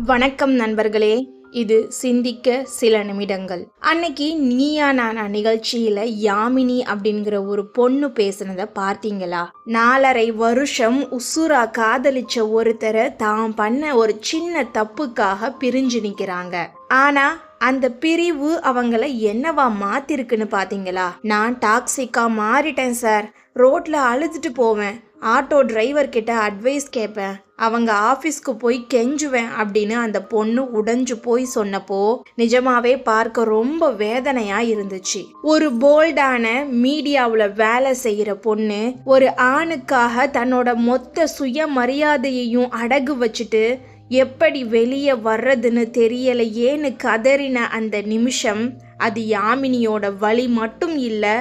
வணக்கம் நண்பர்களே. இது சிந்திக்க சில நிமிடங்கள். அன்னைக்கு நீயா நானா நிகழ்ச்சியில யாமினி அப்படிங்கிற ஒரு பொண்ணு பேசுனத பார்த்தீங்களா? 4.5 வருஷம் உசுரா காதலிச்ச ஒருத்தரை தான் பண்ண ஒரு சின்ன தப்புக்காக பிரிஞ்சு நிக்கிறாங்க. ஆனா அந்த பிரிவு அவங்கள என்னவா மாத்திருக்குன்னு பாத்தீங்களா? நான் டாக்ஸிக்கா மாறிட்டேன் சார், ரோட்ல அழுதுட்டு போவேன், ஆட்டோ டிரைவர் கிட்ட அட்வைஸ் கேட்பேன், அவங்க ஆஃபீஸ்க்கு போய் கெஞ்சுவேன் அப்படின்னு அந்த பொண்ணு உடைஞ்சு போய் சொன்னப்போ நிஜமாவே பார்க்க ரொம்ப வேதனையா இருந்துச்சு. ஒரு போல்டான மீடியாவில் வேலை செய்யற பொண்ணு ஒரு ஆணுக்காக தன்னோட மொத்த சுயமரியாதையையும் அடகு வச்சுட்டு எப்படி வெளியே வர்றதுன்னு தெரியலையேன்னு கதறின அந்த நிமிஷம், அது யாமினியோட வலி மட்டும் இல்லை,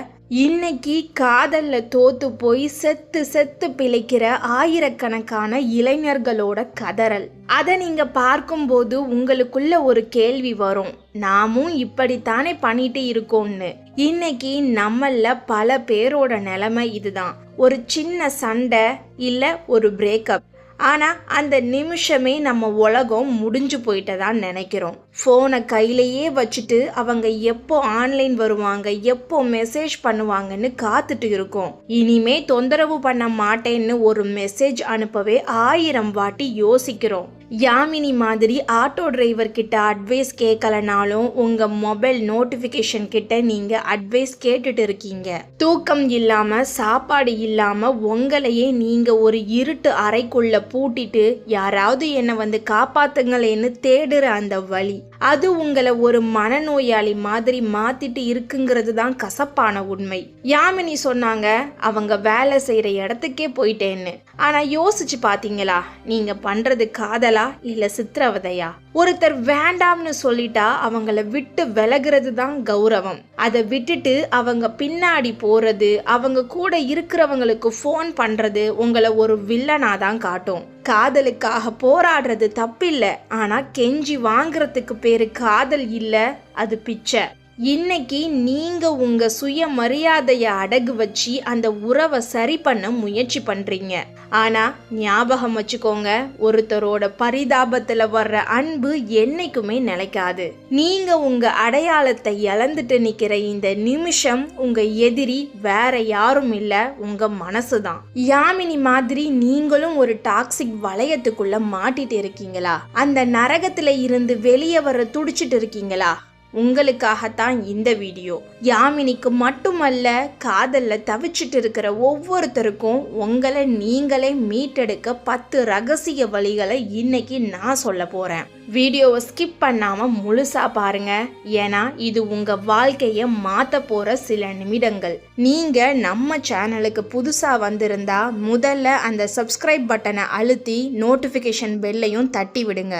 இன்னைக்கு காதல்ல தோத்து போய் செத்து செத்து பிழைக்கிற ஆயிரக்கணக்கான இளைஞர்களோட கதறல். அதை நீங்க பார்க்கும்போது உங்களுக்குள்ள ஒரு கேள்வி வரும், நாமும் இப்படித்தானே பண்ணிட்டு இருக்கோம்னு. இன்னைக்கு நம்மள பல பேரோட நிலைமை இதுதான். ஒரு சின்ன சண்டை இல்ல ஒரு பிரேக்கப், ஆனா அந்த நிமிஷமே நம்ம உலகம் முடிஞ்சு போயிட்டதான் நினைக்கிறோம். போனை கையிலேயே வச்சுட்டு அவங்க எப்போ ஆன்லைன் வருவாங்க, எப்போ மெசேஜ் பண்ணுவாங்கன்னு காத்துட்டு இருக்கோம். இனிமே தொந்தரவு பண்ண மாட்டேன்னு ஒரு மெசேஜ் அனுப்பவே 1000 வாட்டி யோசிக்கிறோம். யாமினி மாதிரி ஆட்டோ டிரைவர் கிட்ட அட்வைஸ் கேட்கலனாலும் உங்க மொபைல் நோட்டிபிகேஷன் கிட்ட நீங்க அட்வைஸ் கேட்டுட்டு இருக்கீங்க. தூக்கம் இல்லாம சாப்பாடு இல்லாம உங்களையே நீங்க ஒரு இருட்டு அறைக்குள்ள பூட்டிட்டு யாராவது என்னை வந்து காப்பாத்துங்களேன்னு தேடுற அந்த வழி, அது உங்களை ஒரு மனநோயாளி மாதிரி மாத்திட்டு இருக்குங்கிறது தான் கசப்பான உண்மை. யாமினி சொன்னாங்க அவங்க வேலை செய்யற இடத்துக்கே போயிட்டேன்னு. ஆனா யோசிச்சு பாத்தீங்களா, நீங்க பண்றது காதலா இல்ல சித்திரவதையா? ஒருத்தர் வேண்டாம்னு சொல்லிட்டா அவங்கள விட்டு விலகிறது தான் கௌரவம். அதை விட்டுட்டு அவங்க பின்னாடி போறது, அவங்க கூட இருக்கிறவங்களுக்கு ஃபோன் பண்றது உங்களை ஒரு வில்லனா தான் காட்டும். காதலுக்காக போராடுறது தப்பில்லை, ஆனா கெஞ்சி வாங்குறதுக்கு பேரு காதல் இல்ல, அது பிச்சை. இன்னைக்கு நீங்க உங்க சுயமரியாதைய அடகு வச்சு அந்த உறவை சரி பண்ண முயற்சி பண்றீங்க. ஆனா ஞாபகம் வச்சுக்கோங்க, ஒருத்தரோட பரிதாபத்துல வர்ற அன்பு என்னைக்குமே நிலைக்காது. நீங்க உங்க அடையாளத்தை இழந்துட்டு நிக்கிற இந்த நிமிஷம் உங்க எதிரி வேற யாரும் இல்ல, உங்க மனசுதான். யாமினி மாதிரி நீங்களும் ஒரு டாக்ஸிக் வளையத்துக்குள்ள மாட்டிட்டு இருக்கீங்களா? அந்த நரகத்துல இருந்து வெளியே வர துடிச்சிட்டு இருக்கீங்களா? உங்களுக்காகத்தான் இந்த வீடியோ. யாமினிக்கு மட்டுமல்ல, காதல்ல தவிச்சிட்டு இருக்கிற ஒவ்வொருத்தருக்கும் உங்களை நீங்களே மீட்டெடுக்க 10 ரகசிய வழிகளை இன்னைக்கு நான் சொல்ல போறேன். வீடியோவை ஸ்கிப் பண்ணாம முழுசா பாருங்க, ஏன்னா இது உங்க வாழ்க்கைய மாத்த போற சில நிமிடங்கள். நீங்க நம்ம சேனலுக்கு புதுசா வந்திருந்தா முதல்ல அந்த சப்ஸ்கிரைப் பட்டனை அழுத்தி நோட்டிபிகேஷன் பெல்லையும் தட்டி விடுங்க.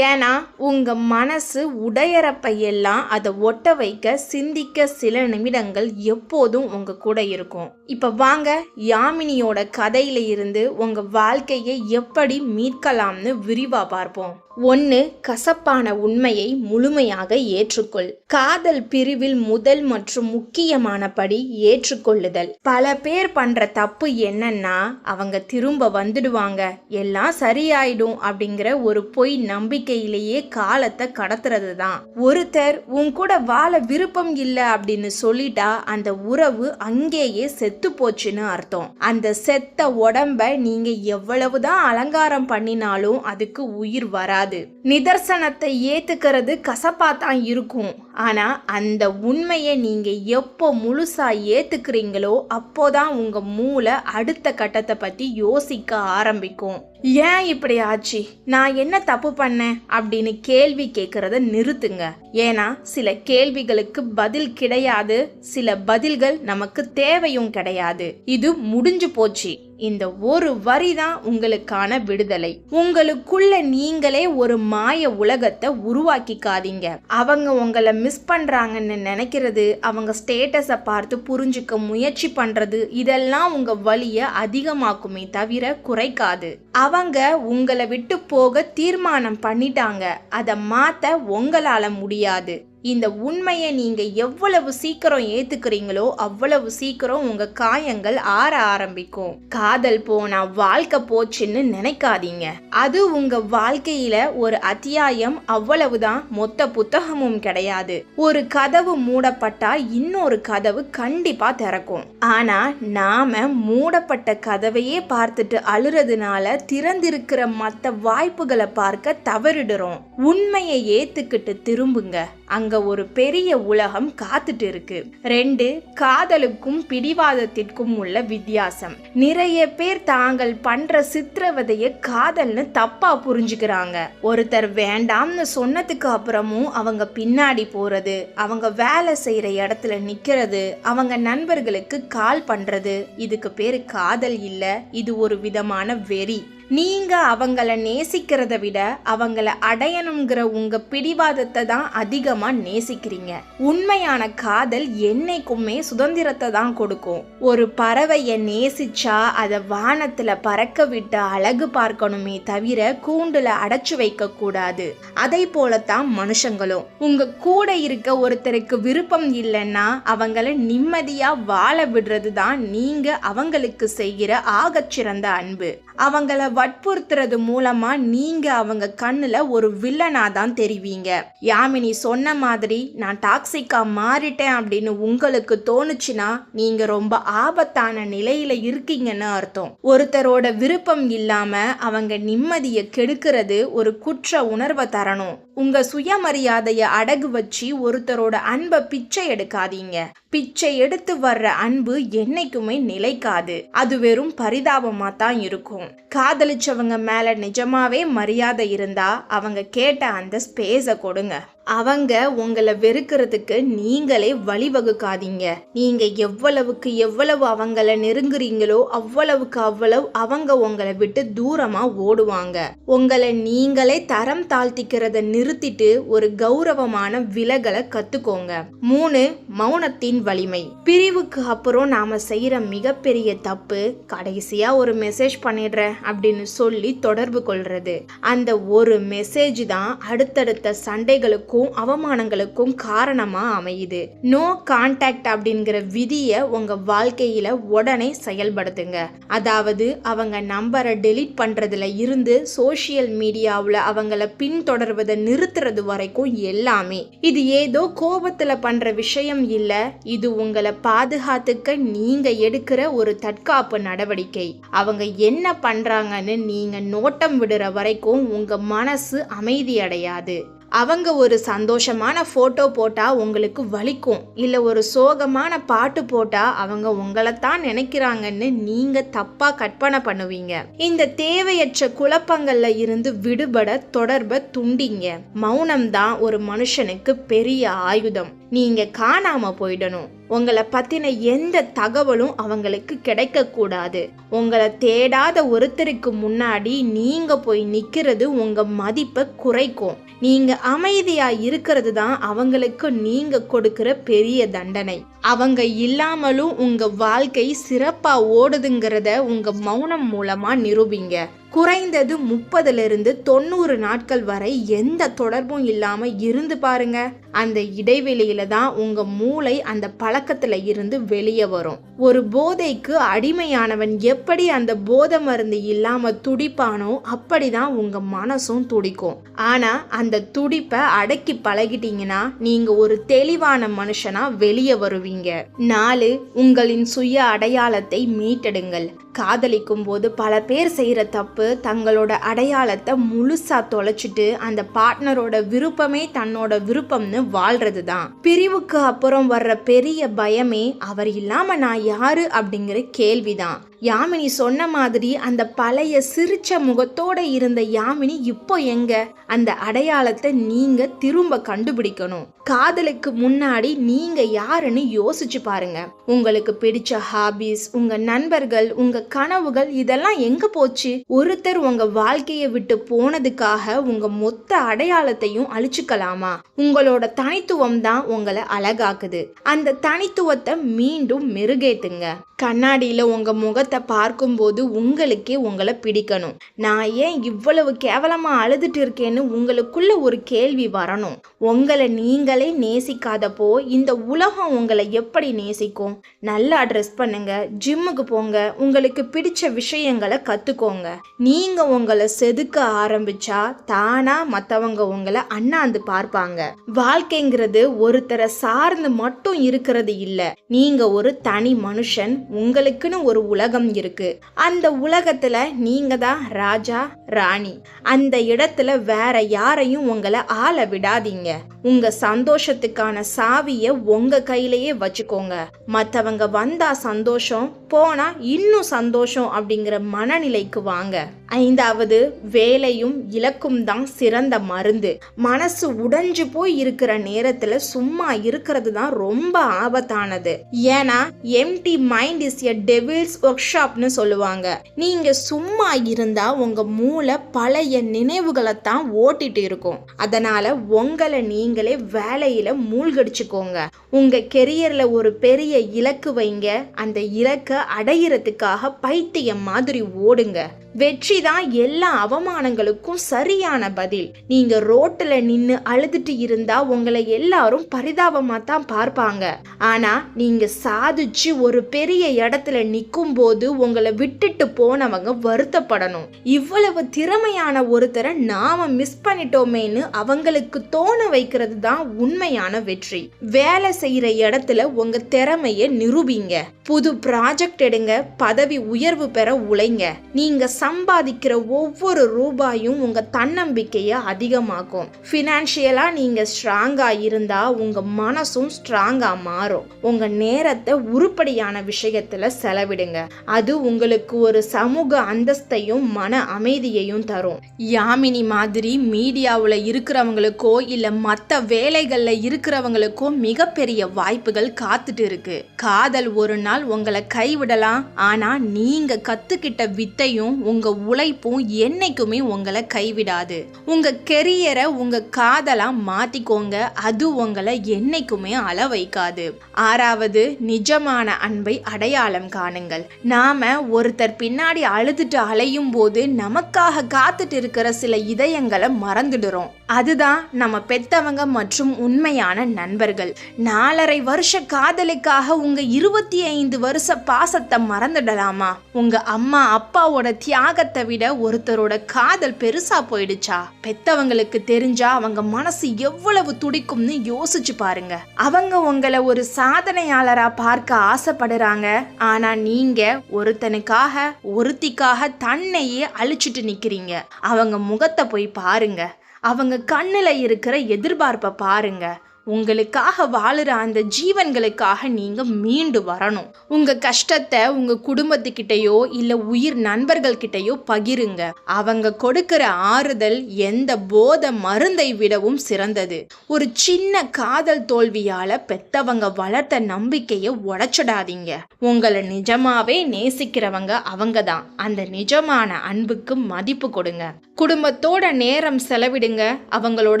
ஏன்னா உங்க மனசு உடையறப்ப எல்லாம் அதை ஒட்ட வைக்க சிந்திக்க சில நிமிடங்கள் எப்போதும் உங்க கூட இருக்கும். இப்ப வாங்க யாமினியோட கதையில இருந்து உங்க வாழ்க்கையை எப்படி மீட்கலாம்னு விரிவா பார்ப்போம். 1. கசப்பான உண்மையை முழுமையாக ஏற்றுக்கொள். காதல் பிரிவில் முதல் மற்றும் முக்கியமான படி ஏற்றுக்கொள்ளுதல். பல பேர் பண்ற தப்பு என்னன்னா, அவங்க திரும்ப வந்துடுவாங்க, எல்லாம் சரியாயிடும் அப்படிங்கிற ஒரு பொய் நம்பிக்கையிலேயே காலத்தை கடத்துறது தான். ஒருத்தர் உன் கூட வாழ விருப்பம் இல்லை அப்படின்னு சொல்லிட்டா அந்த உறவு அங்கேயே செத்து போச்சுன்னு அர்த்தம். அந்த செத்த உடம்ப நீங்க எவ்வளவுதான் அலங்காரம் பண்ணினாலும் அதுக்கு உயிர் வராது. நிதர்சனத்தை ஏத்துக்கிறது கசப்பாத்தான் இருக்கும், ஆனா அந்த உண்மையை நீங்க எப்போ முழுசா ஏத்துக்கிறீங்களோ அப்போதான் உங்க மூளை அடுத்த கட்டத்தை பத்தி யோசிக்க ஆரம்பிக்கும். ஏன் இப்படி ஆச்சு, நான் என்ன தப்பு பண்ணேன் அப்படின்னு கேள்வி கேட்கறத நிறுத்துங்க. ஏன்னா சில கேள்விகளுக்கு பதில் கிடையாது, சில பதில்கள் நமக்கு தேவையும் கிடையாது. இது முடிஞ்சு போச்சு. இந்த ஒரு வரி தான் உங்களுக்கான விடுதலை. உங்களுக்குள்ள நீங்களே ஒரு மாய உலகத்தை உருவாக்கிக்காதீங்க. அவங்க உங்களை மிஸ் பண்றாங்கன்னு நினைக்கிறது, அவங்க ஸ்டேட்டஸை பார்த்து புரிஞ்சுக்க முயற்சி பண்றது, இதெல்லாம் உங்க வலியை அதிகமாக்குமே தவிர குறைக்காது. அவங்க உங்களை விட்டு போக தீர்மானம் பண்ணிட்டாங்க, அதை மாத்த உங்களால முடியாது. இந்த உண்மையை நீங்க எவ்வளவு சீக்கிரம் ஏத்துக்கிறீங்களோ அவ்வளவு சீக்கிரம் உங்க காயங்கள் ஆற ஆரம்பிக்கும். காதல் போனா வாழ்க்கை போச்சுன்னு நினைக்காதீங்க. அது உங்க வாழ்க்கையில ஒரு அத்தியாயம், அவ்வளவுதான். மொத்த புத்தகமும் கிடையாது. ஒரு கதவு மூடப்பட்டா இன்னொரு கதவு கண்டிப்பா திறக்கும். ஆனா நாம மூடப்பட்ட கதவையே பார்த்துட்டு அழுறதுனால திறந்திருக்கிற மற்ற வாய்ப்புகளை பார்க்க தவறிடுறோம். உண்மையை ஏத்துக்கிட்டு திரும்புங்க. அங்க ஒரு பெரிய உலகம் காத்துட்டு இருக்கு. 2, காதலுக்கும் பிடிவாதத்திற்கும் உள்ள வித்தியாசம். நிறைய பேர் தாங்கள் பண்ற சித்திரவதைய காதல்னு தப்பா புரிஞ்சுக்கிறாங்க. ஒருத்தர் வேண்டாம்னு சொன்னதுக்கு அப்புறமும் அவங்க பின்னாடி போறது, அவங்க வேலை செய்யற இடத்துல நிக்கிறது, அவங்க நண்பர்களுக்கு கால் பண்றது, இதுக்கு பேரு காதல் இல்ல. இது ஒரு விதமான வெறி. நீங்க அவங்கள நேசிக்கிறத விட அவங்கள அடையணுங்கிற உங்க பிடிவாதத்தை தான் அதிகமா நேசிக்கிறீங்க. உண்மையான காதல் என்னைக்குமே சுதந்திரத்தை தான் கொடுக்கும். ஒரு பறவைய நேசிச்சா அதை வானத்துல பறக்க விட்டு அழகு பார்க்கணுமே தவிர கூண்டுல அடைச்சு வைக்க கூடாது. அதை போலத்தான் மனுஷங்களும். உங்க கூட இருக்க ஒருத்தருக்கு விருப்பம் இல்லைன்னா அவங்கள நிம்மதியா வாழ விடுறது தான் நீங்க அவங்களுக்கு செய்கிற ஆகச்சிறந்த அன்பு. அவங்கள வற்புறுத்துறது மூலமா நீங்க அவங்க கண்ணுல ஒரு வில்லனா தான் தெரிவீங்க. யாமினி சொன்ன மாதிரி நான் டாக்ஸிக்கா மாறிட்டேன் அப்படின்னு உங்களுக்கு தோணுச்சுன்னா நீங்க ரொம்ப ஆபத்தான நிலையில இருக்கீங்கன்னு அர்த்தம். ஒருத்தரோட விருப்பம் இல்லாம அவங்க நிம்மதியை கெடுக்கிறது ஒரு குற்ற உணர்வை தரணும். உங்க சுயமரியாதைய அடகு வச்சு ஒருத்தரோட அன்பை பிச்சை எடுக்காதீங்க. பிச்சை எடுத்து வர்ற அன்பு என்னைக்குமே நிலைக்காது. அது வெறும் பரிதாபமா தான் இருக்கும். காதலிச்சவங்க மேல நிஜமாவே மரியாதை இருந்தா அவங்க கேட்ட அந்த ஸ்பேஸை கொடுங்க. அவங்க உங்களை வெறுக்கிறதுக்கு நீங்களே வழிவகுக்காதீங்க. நீங்க எவ்வளவுக்கு எவ்வளவு அவங்கள நெருங்குறீங்களோ அவ்வளவுக்கு அவ்வளவு அவங்க உங்களை விட்டு தூரமா ஓடுவாங்க. உங்களை நீங்களே தரம் தாழ்த்திக்கிறத நிறுத்திட்டு ஒரு கௌரவமான விலகலை கத்துக்கோங்க. 3, மௌனத்தின் வலிமை. பிரிவுக்கு அப்புறம் நாம செய்யற மிகப்பெரிய தப்பு கடைசியா ஒரு மெசேஜ் பண்ணிடுறேன் அப்படின்னு சொல்லி தொடர்பு கொள்றது. அந்த ஒரு மெசேஜ் தான் அடுத்தடுத்த சண்டைகளுக்கும் அவமானங்களுக்கும் காரணமா அமையுது. நோ கான்டாக்ட் அப்படிங்கிற விதியை உங்க வாழ்க்கையில உடனே செயல்படுத்துங்க. அதாவது அவங்க நம்பரை டெலீட் பண்றதுல இருந்து சோசியல் மீடியாவில் அவங்கள பின்தொடர்வதை நிறுத்துறது வரைக்கும் எல்லாமே. இது ஏதோ கோபத்துல பண்ற விஷயம் இல்ல. இது உங்களை பாதுகாத்துக்க நீங்க எடுக்கிற ஒரு தற்காப்பு நடவடிக்கை. அவங்க என்ன பண்றாங்கன்னு நீங்க நோட்டம் விடுற வரைக்கும் உங்க மனசு அமைதி அடையாது. அவங்க ஒரு சந்தோஷமான போட்டோ போட்டா உங்களுக்கு வலிக்கும். இல்ல ஒரு சோகமான பாட்டு போட்டா அவங்க உங்களைத்தான் நினைக்கிறாங்கன்னு நீங்க தப்பா கற்பனை பண்ணுவீங்க. இந்த தேவையற்ற குழப்பங்கள்ல இருந்து விடுபட தொடர்பை துண்டிங்க. மௌனம் தான் ஒரு மனுஷனுக்கு பெரிய ஆயுதம். நீங்க காணாம போயிடணும். உங்களை பத்தின எந்த தகவலும் அவங்களுக்கு கிடைக்க கூடாது. உங்களை தேடாத ஒருத்தருக்கு முன்னாடி நீங்க போய் நிக்கிறது உங்க மதிப்பை குறைக்கும். நீங்க அமைதியா இருக்கிறது தான் அவங்களுக்கு நீங்க கொடுக்கிற பெரிய தண்டனை. அவங்க இல்லாமலும் உங்க வாழ்க்கை சிறப்பா ஓடுதுங்கிறத உங்க மௌனம் மூலமா நிரூபிங்க. குறைந்தது 30 to 90 நாட்கள் வரை எந்த தொடர்பும் இல்லாம இருந்து பாருங்க. அந்த இடைவெளியில தான் உங்க மூளை அந்த பழக்கத்துல இருந்து வெளியே வரும். ஒரு போதைக்கு அடிமையானவன் எப்படி அந்த போதை மருந்து இல்லாம துடிப்பானோ அப்படிதான் உங்க மனசும் துடிக்கும். ஆனா அந்த துடிப்பை அடக்கி பழகிட்டீங்கன்னா நீங்க ஒரு தெளிவான மனுஷனா வெளியே வருவீங்க. 4, உங்களின் சுய அடையாளத்தை மீட்டெடுங்கள். காதலிக்கும் போது பல பேர் செய்யற தப்பு தங்களோட அடையாளத்தை முழுசா தொலைச்சிட்டு அந்த பார்ட்னரோட விருப்பமே தன்னோட விருப்பம்னு வாழ்றது தான். பிரிவுக்கு அப்புறம் வர்ற பெரிய பயமே அவர் இல்லாம நான் யாரு அப்படிங்கிற கேள்விதான். யாமினி சொன்ன மாதிரி அந்த பழைய சிரிச்ச முகத்தோட இருந்த யாமினி இப்போ எங்க? அந்த அடையாளத்தை நீங்க திரும்ப கண்டுபிடிக்கணும். காதலுக்கு முன்னாடி நீங்க யாருன்னு யோசிச்சு பாருங்க. உங்களுக்கு பிடிச்ச ஹாபிஸ், உங்க நண்பர்கள், உங்க கனவுகள் இதெல்லாம் எங்க போச்சு? ஒருத்தர் உங்க வாழ்க்கையை விட்டு போனதுக்காக உங்க மொத்த அடையாளத்தையும் அழிச்சுக்கலாமா? உங்களோட தனித்துவம் தான் உங்களை அழகாக்குது. அந்த தனித்துவத்தை மீண்டும் மெருகேத்துங்க. கண்ணாடியில உங்க முகத்தை முகத்தை பார்க்கும்போது உங்களுக்கே உங்களை பிடிக்கணும். நான் ஏன் இவ்வளவு கேவலமா அழுதுட்டு இருக்கேன்னு உங்களுக்குள்ள ஒரு கேள்வி வரணும். உங்களை நீங்களே நேசிக்காதப்போ இந்த உலகம் உங்களை எப்படி நேசிக்கும்? நல்லா ட்ரெஸ் பண்ணுங்க, ஜிம்முக்கு போங்க, உங்களுக்கு பிடிச்ச விஷயங்களை கத்துக்கோங்க. நீங்க உங்களை செதுக்க ஆரம்பிச்சா தானா மற்றவங்க உங்களை அண்ணாந்து பார்ப்பாங்க. வாழ்க்கைங்கிறது ஒருத்தரை சார்ந்து மட்டும் இருக்கிறது இல்ல. நீங்க ஒரு தனி மனுஷன், உங்களுக்குன்னு ஒரு உலகம் இருக்கு. அந்த உலகத்துல நீங்க தான் ராஜா ராணி. அந்த இடத்துல வேற யாரையும் உங்களை ஆள விடாதீங்க. உங்க சந்தோஷத்துக்கான சாவிய உங்க கையிலேயே வச்சுக்கோங்க. மற்றவங்க வந்தா சந்தோஷம், போனா இன்னும் சந்தோஷம் அப்படிங்கிற மனநிலைக்கு வாங்க. 5வது, வேலையும் இலக்கும் தான் சிறந்த மருந்து. மனசு உடைஞ்சு போய் இருக்கிற நேரத்துல சும்மா இருக்கிறது தான் ரொம்ப ஆபத்தானது. ஏன்னா empty mind is a devil's ஒர்க் ஷாப்னு சொல்லுவாங்க. நீங்க சும்மா இருந்தா உங்க மூளை பழைய நினைவுகளை தான் ஓட்டிட்டு இருக்கும். அதனால உங்களை நீங்களே வேலையில மூழ்கடிச்சுக்கோங்க. உங்க கெரியர்ல ஒரு பெரிய இலக்கு வைங்க. அந்த இலக்கை அடையிறதுக்காக பைத்தியம் மாதிரி ஓடுங்க. வெற்றி தான் எல்லா அவமானங்களுக்கும் சரியான பதில். நீங்க ரோட்டுல நின்னு அழுதுட்டு இருந்தா உங்களை எல்லாரும் பரிதாபமா தான் பார்ப்பாங்க. ஆனா நீங்க சாதிச்சு ஒரு பெரிய இடத்துல நிக்கும் போது உங்களை விட்டுட்டு போனவங்க வருத்தப்படணும். இவ்வளவு திறமையான ஒருத்தரை நாம மிஸ் பண்ணிட்டோமேன்னு அவங்களுக்கு தோண வைக்கிறது தான் உண்மையான வெற்றி. வேலை செய்யற இடத்துல உங்க திறமைய நிரூபிங்க. புது ப்ராஜெக்ட் எடுங்க, பதவி உயர்வு பெற உழைங்க. நீங்க சம்பாதிக்கிற ஒவ்வொரு ரூபாயும் உங்க தன்னம்பிக்கையை அதிகமாக்கும். ஃபினான்ஷியலா நீங்க ஸ்ட்ராங்கா இருந்தா உங்க மனசும் ஸ்ட்ராங்கா மாறும். உங்க நேரத்தை உருப்படியான விஷயத்துல செலவிடுங்க. அது உங்களுக்கு ஒரு சமூக அந்தஸ்தையும் மன அமைதியையும் தரும். யாமினி மாதிரி மீடியாவில் இருக்கிறவங்களுக்கோ இல்ல மற்ற வேலைகள்ல இருக்கிறவங்களுக்கோ மிகப்பெரிய வாய்ப்புகள் காத்துட்டு இருக்கு. காதல் ஒரு நாள் உங்களை கைவிடலாம், ஆனா நீங்க கத்துக்கிட்ட வித்தையும் உங்க உழைப்பும் என்னைக்குமே உங்களை கைவிடாது. உங்க கெரியரை உங்க காதலா மாத்திக்கோங்க. அது உங்களை என்னைக்குமே அள வைக்காது. 6வது, நிஜமான அன்பை அடையாளம் காணுங்கள். நாம ஒருத்தர் பின்னாடி அழுதுட்டு அலையும் போது நமக்காக காத்துட்டு இருக்கிற சில இதயங்களை மறந்துடுறோம். அதுதான் நம்ம பெத்தவங்க மற்றும் உண்மையான நண்பர்கள். 4.5 வருஷ காதலுக்காக உங்க 25 வருஷ பாசத்தை மறந்துடலாமா? உங்க அம்மா அப்பாவோட தியாகத்தை விட ஒருத்தரோட காதல் பெருசா போயிடுச்சா? பெத்தவங்களுக்கு தெரிஞ்சா அவங்க மனசு எவ்வளவு துடிக்கும்னு யோசிச்சு பாருங்க. அவங்க உங்களை ஒரு சாதனையாளரா பார்க்க ஆசைப்படுறாங்க. ஆனா நீங்க ஒருத்தனுக்காக ஒருத்திக்காக தன்னையே அழிச்சிட்டு நிக்கிறீங்க. அவங்க முகத்தை போய் பாருங்க. அவங்க கண்ணுல இருக்கிற எதிர்பார்ப்பை பாருங்க. உங்களுக்காக வாழுற அந்த ஜீவன்களுக்காக நீங்க மீண்டு வரணும். உங்க கஷ்டத்தை உங்க குடும்பத்துக்கிட்டயோ இல்ல உயிர் நண்பர்கள் கிட்டயோ பகிருங்க. அவங்க கொடுக்கிற ஆறுதல் எந்த போத மருந்தை விடவும் சிறந்தது. ஒரு சின்ன காதல் தோல்வியால பெத்தவங்க வளர்த்த நம்பிக்கையை உடைச்சிடாதீங்க. உங்களை நிஜமாவே நேசிக்கிறவங்க அவங்க தான். அந்த நிஜமான அன்புக்கு மதிப்பு கொடுங்க. குடும்பத்தோட நேரம் செலவிடுங்க. அவங்களோட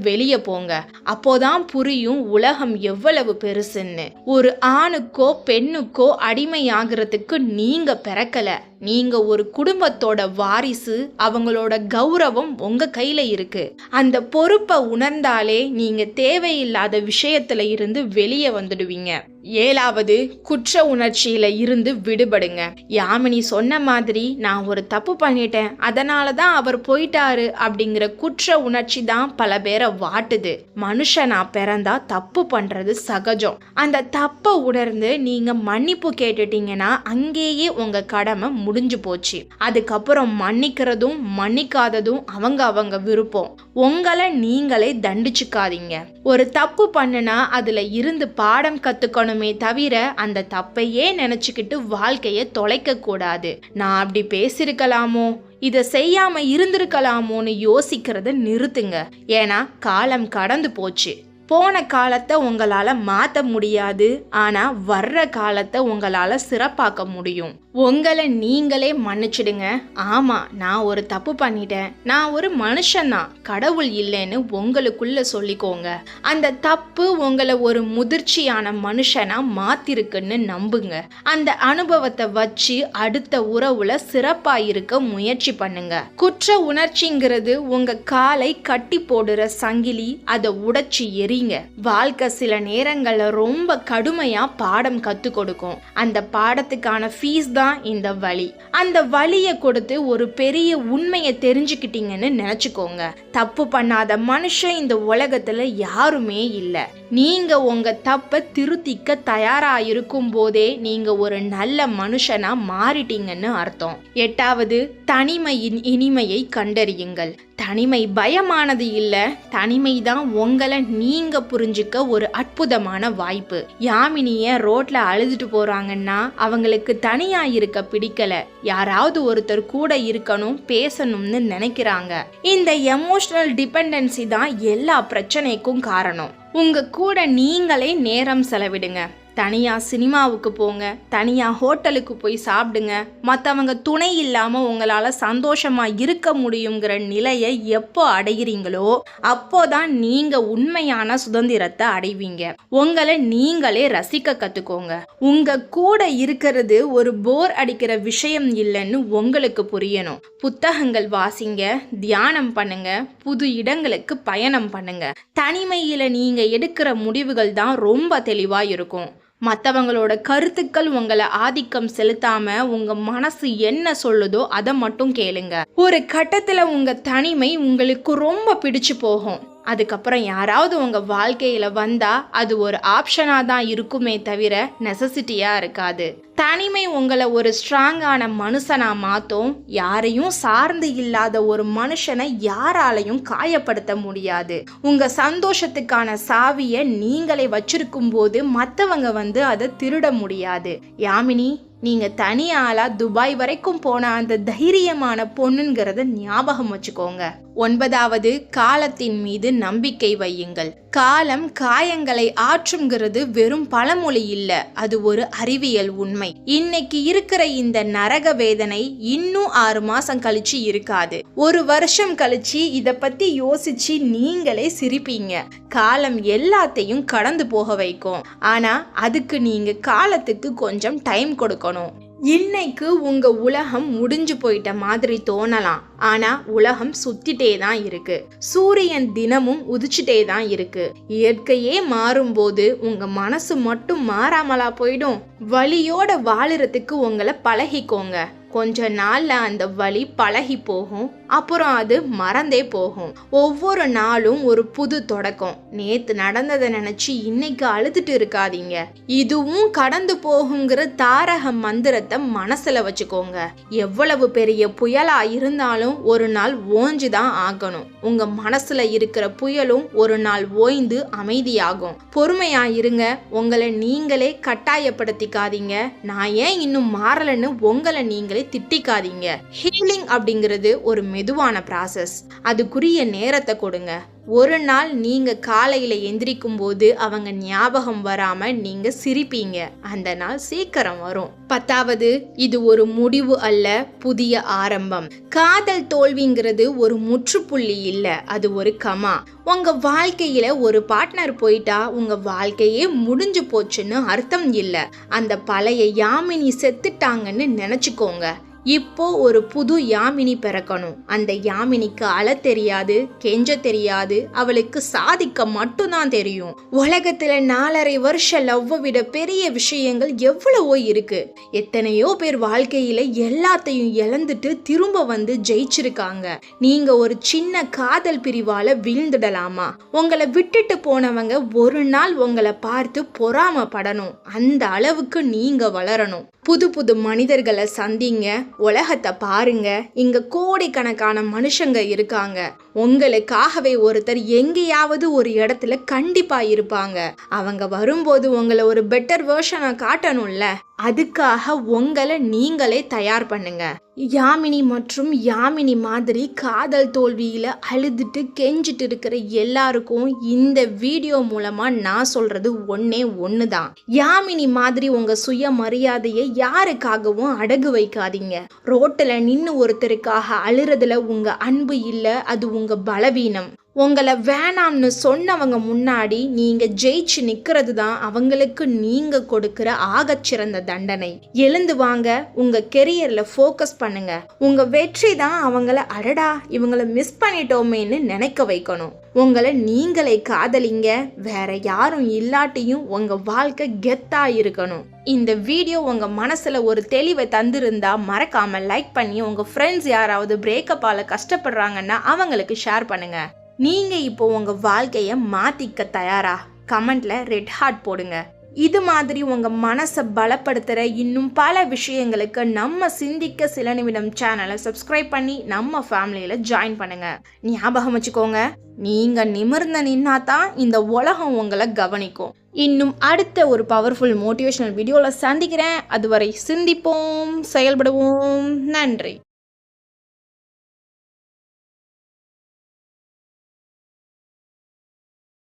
வெளியே போங்க. அப்போதான் புரியும் உலகம் எவ்வளவு பெருசுன்னு. ஒரு ஆணுக்கோ பெண்ணுக்கோ அடிமையாகிறதுக்கு நீங்க பிறக்கல. நீங்க ஒரு குடும்பத்தோட வாரிசு. அவங்களோட கௌரவம் உங்க கையில இருக்கு. அந்த பொறுப்பை உணர்ந்தாலே நீங்க தேவையில்லாத விஷயத்துல இருந்து வெளியே வந்துடுவீங்க. 7வது, குற்ற உணர்ச்சியில இருந்து விடுபடுங்க. யாமினி சொன்ன மாதிரி நான் ஒரு தப்பு பண்ணிட்டேன், அதனாலதான் அவர் போயிட்டாரு அப்படிங்கிற குற்ற உணர்ச்சி தான் பல பேரை வாட்டுது. மனுஷனா பிறந்தா தப்பு பண்றது சகஜம். அந்த தப்பை உணர்ந்து நீங்க மன்னிப்பு கேட்டுட்டீங்கன்னா அங்கேயே உங்க கடமை முடிஞ்சு போச்சு. அதுக்கப்புறம் மன்னிக்கிறதும் மன்னிக்காததும் அவங்க விருப்பம். உங்களை நீங்களே தண்டிச்சுக்காதீங்க. ஒரு தப்பு பண்ணுனா அதுல இருந்து பாடம் கத்துக்கணுமே தவிர அந்த தப்பையே நினைச்சுக்கிட்டு வாழ்க்கையை தொலைக்க கூடாது. நான் அப்படி பேசிருக்கலாமோ, இதை செய்யாம இருந்திருக்கலாமோன்னு யோசிக்கிறத நிறுத்துங்க. ஏன்னா காலம் கடந்து போச்சு. போன காலத்தை உங்களால மாற்ற முடியாது, ஆனா வர்ற காலத்தை உங்களால சிறப்பாக்க முடியும். உங்களை நீங்களே மன்னிச்சிடுங்க. ஆமா, நான் ஒரு தப்பு பண்ணிட்டேன், நான் ஒரு மனுஷன்தான், கடவுள் இல்லைன்னு உங்களுக்குள்ள சொல்லிக்கோங்க. அந்த தப்பு உங்களை ஒரு முதிர்ச்சியான மனுஷனா மாத்திருக்குன்னு நம்புங்க. அந்த அனுபவத்தை வச்சு அடுத்த உறவுல சிறப்பா இருக்க முயற்சி பண்ணுங்க. குற்ற உணர்ச்சிங்கிறது உங்க காலை கட்டி போடுற சங்கிலி, அதை உடைச்சி எறிங்க. வாழ்க்கை சில நேரங்கள்ல ரொம்ப கடுமையா பாடம் கத்து கொடுக்கும். அந்த பாடத்துக்கான ஃபீஸ் தான் இந்த வலி. அந்த வலியை கொடுத்து ஒரு பெரிய உண்மையை தெரிஞ்சுக்கிட்டீங்கன்னு நினைச்சுக்கோங்க. தப்பு பண்ணாத மனுஷன் இந்த உலகத்துல யாருமே இல்லை. நீங்க உங்க தப்பை திருத்திக்க தயாரா இருக்கும் போதே நீங்க ஒரு நல்ல மனுஷனா மாறிட்டீங்கன்னு அர்த்தம். 8வது, தனிமையின் இனிமையை கண்டறியுங்கள். தனிமை பயமானது இல்ல, தனிமைதான் உங்களை நீங்க புரிஞ்சுக்க ஒரு அற்புதமான வாய்ப்பு. யாமினிய ரோட்ல அழுதுட்டு போறாங்கன்னா அவங்களுக்கு தனியா இருக்க பிடிக்கல, யாராவது ஒருத்தர் கூட இருக்கணும், பேசணும்னு நினைக்கிறாங்க. இந்த எமோஷனல் டிபெண்டன்சி தான் எல்லா பிரச்சனைக்கும் காரணம். உங்க கூட நீங்களே நேரம் செலவிடுங்க. தனியா சினிமாவுக்கு போங்க, தனியா ஹோட்டலுக்கு போய் சாப்பிடுங்க. மற்றவங்க துணை இல்லாம உங்களால சந்தோஷமா இருக்க முடியுங்கிற நிலையை எப்போ அடைகிறீங்களோ அப்போதான் நீங்க உண்மையான சுதந்திரத்தை அடைவீங்க. உங்களை நீங்களே ரசிக்க கத்துக்கோங்க. உங்க கூட இருக்கிறது ஒரு போர் அடிக்கிற விஷயம் இல்லைன்னு உங்களுக்கு புரியணும். புத்தகங்கள் வாசிங்க, தியானம் பண்ணுங்க, புது இடங்களுக்கு பயணம் பண்ணுங்க. தனிமையில நீங்க எடுக்கிற முடிவுகள் தான் ரொம்ப தெளிவா இருக்கும். மற்றவங்களோட கருத்துக்கள் உங்களை ஆதிக்கம் செலுத்தாம உங்க மனசு என்ன சொல்லுதோ அதை மட்டும் கேளுங்க. ஒரு கட்டத்துல உங்க தனிமை உங்களுக்கு ரொம்ப பிடிச்சு போகும். அதுக்கப்புறம் யாராவது உங்க வாழ்க்கையில வந்தா அது ஒரு ஆப்ஷனா தான் இருக்குமே தவிர நெசசிட்டியா இருக்காது. தனிமை உங்களை ஒரு ஸ்ட்ராங்கான மனுஷனா மாத்தும். யாரையும் சார்ந்து இல்லாத ஒரு மனுஷனை யாராலையும் காயப்படுத்த முடியாது. உங்க சந்தோஷத்துக்கான சாவியை நீங்களே வச்சிருக்கும் போது மற்றவங்க வந்து அதை திருட முடியாது. யாமினி, நீங்க தனி ஆளா துபாய் வரைக்கும் போன அந்த தைரியமான பொண்ணுங்கிறத ஞாபகம் வச்சுக்கோங்க. 9வது, காலத்தின் மீது நம்பிக்கை வையுங்கள். காலம் காயங்களை ஆற்றுங்கிறது வெறும் பழமொழி இல்ல, அது ஒரு அறிவியல் உண்மை. இன்னைக்கு இருக்கிற இந்த நரக வேதனை இன்னும் 6 மாசம் கழிச்சு இருக்காது. 1 வருஷம் கழிச்சு இத பத்தி யோசிச்சு நீங்களே சிரிப்பீங்க. காலம் எல்லாத்தையும் கடந்து போக வைக்கும். ஆனா அதுக்கு நீங்க காலத்துக்கு கொஞ்சம் டைம் கொடுக்கணும். இன்னைக்கு உங்க உலகம் முடிஞ்சு போயிட்ட மாதிரி தோணலாம், ஆனா உலகம் சுத்திட்டே தான் இருக்கு. சூரியன் தினமும் உதிச்சுட்டே தான் இருக்கு. இயற்கையே மாறும்போது உங்க மனசு மட்டும் மாறாமலா போயிடும். வலியோட வாழுறதுக்கு உங்களை பழகிக்கோங்க. கொஞ்ச நாள்ல அந்த வலி பழகி போகும், அப்புறம் அது மறந்தே போகும். ஒவ்வொரு நாளும் ஒரு புது தொடக்கம். நேத்து நடந்ததை நினைச்சு இன்னைக்கு அழுதுட்டு இருக்காதீங்க. இதுவும் கடந்து போகுங்கிற தாரக மந்திரத்தை மனசுல வச்சுக்கோங்க. எவ்வளவு பெரிய புயலா இருந்தாலும் ஒரு நாள் ஓஞ்சுதான் ஆகணும். உங்க மனசுல இருக்கிற புயலும் ஒரு நாள் ஓய்ந்து அமைதியாகும். பொறுமையா இருங்க. உங்களை நீங்களே கட்டாயப்படுத்திக்காதீங்க. நான் ஏன் இன்னும் மாறலன்னு உங்களை நீங்களே திட்டிக்காதீங்க. ஹீலிங் அப்படிங்கிறது ஒரு மெதுவான ப்ராசஸ். அதுக்குரிய நேரத்தை கொடுங்க. ஒரு நாள் நீங்க காலையில எந்திரிக்கும் போது அவங்க ஞாபகம் வராம நீங்க சிரிப்பீங்க. அந்த நாள் சீக்கிரம் வரும். 10வது, இது ஒரு முடிவு அல்ல, புதிய ஆரம்பம். காதல் தோல்விங்கிறது ஒரு முற்றுப்புள்ளி இல்ல, அது ஒரு கமா. உங்க வாழ்க்கையில ஒரு பார்ட்னர் போயிட்டா உங்க வாழ்க்கையே முடிஞ்சு போச்சுன்னு அர்த்தம் இல்ல. அந்த பழைய யாமினி செத்துட்டாங்கன்னு நினைச்சுக்கோங்க. இப்போ ஒரு புது யாமினி பிறக்கணும். அந்த யாமினிக்கு அழ தெரியாது, கெஞ்ச தெரியாது, அவளுக்கு சாதிக்க மட்டும்தான் தெரியும். உலகத்துல 4.5 வருஷ லவ்வை விட பெரிய விஷயங்கள் எவ்வளவோ இருக்கு. எத்தனையோ பேர் வாழ்க்கையில எல்லாத்தையும் இழந்துட்டு திரும்ப வந்து ஜெயிச்சிருக்காங்க. நீங்க ஒரு சின்ன காதல் பிரிவால விழுந்துடலாமா? உங்களை விட்டுட்டு போனவங்க ஒரு நாள் உங்களை பார்த்து பொறாமப்படணும். அந்த அளவுக்கு நீங்க வளரணும். புது புது மனிதர்களை சந்திங்க, உலகத்தை பாருங்க. இங்க கோடிக்கணக்கான மனுஷங்க இருக்காங்க. உங்களுக்காகவே ஒருத்தர் எங்கேயாவது ஒரு இடத்துல கண்டிப்பா இருப்பாங்க. அவங்க வரும்போது உங்களை ஒரு பெட்டர் வெர்ஷனை காட்டணும்ல. அதுக்காக உங்களை நீங்களே தயார் பண்ணுங்க. யாமினி மற்றும் யாமினி மாதிரி காதல் தோல்வியில அழுதுட்டு கெஞ்சிட்டு இருக்கிற எல்லாருக்கும் இந்த வீடியோ மூலமா நான் சொல்றது ஒன்னே ஒண்ணுதான். யாமினி மாதிரி உங்க சுய மரியாதையை யாருக்காகவும் அடகு வைக்காதீங்க. ரோட்டுல நின்னு ஒருத்தருக்காக அழுறதுல உங்க அன்பு இல்ல, அது உங்க பலவீனம். உங்களை வேணாம்னு சொன்னவங்க முன்னாடி நீங்க ஜெயிச்சு நிக்கிறது தான் அவங்களுக்கு நீங்க கொடுக்கிற ஆகச்சிறந்த தண்டனை. எழுந்து வாங்க, உங்க கெரியர்ல ஃபோக்கஸ் பண்ணுங்க. உங்க வெற்றி தான் அவங்கள அடடா இவங்கள மிஸ் பண்ணிட்டோமேன்னு நினைக்க வைக்கணும். உங்களை நீங்களே காதலிங்க. வேற யாரும் இல்லாட்டியும் உங்க வாழ்க்கை கெத்தா இருக்கணும். இந்த வீடியோ உங்க மனசுல ஒரு தெளிவை தந்திருந்தா மறக்காம லைக் பண்ணி உங்க ஃப்ரெண்ட்ஸ் யாராவது பிரேக்கப்பால கஷ்டப்படுறாங்கன்னா அவங்களுக்கு ஷேர் பண்ணுங்க. நீங்க இப்போ உங்க வாழ்க்கைய மாத்திக்க தயாரா? கமெண்ட்ல ரெட் ஹார்ட் போடுங்க. இது மாதிரி உங்க மனசை பலப்படுத்துற இன்னும் பல விஷயங்களுக்கு நம்ம சிந்திக்க சில நிமிடம் சேனலை சப்ஸ்கிரைப் பண்ணி நம்ம ஃபேமிலியில ஜாயின் பண்ணுங்க. ஞாபகம் வச்சுக்கோங்க, நீங்க நிமிர்ந்து நின்னாதான் இந்த உலகம் உங்களை கவனிக்கும். இன்னும் அடுத்த ஒரு பவர்ஃபுல் மோட்டிவேஷனல் வீடியோல சந்திக்கிறேன். அதுவரை சிந்திப்போம், செயல்படுவோம். நன்றி.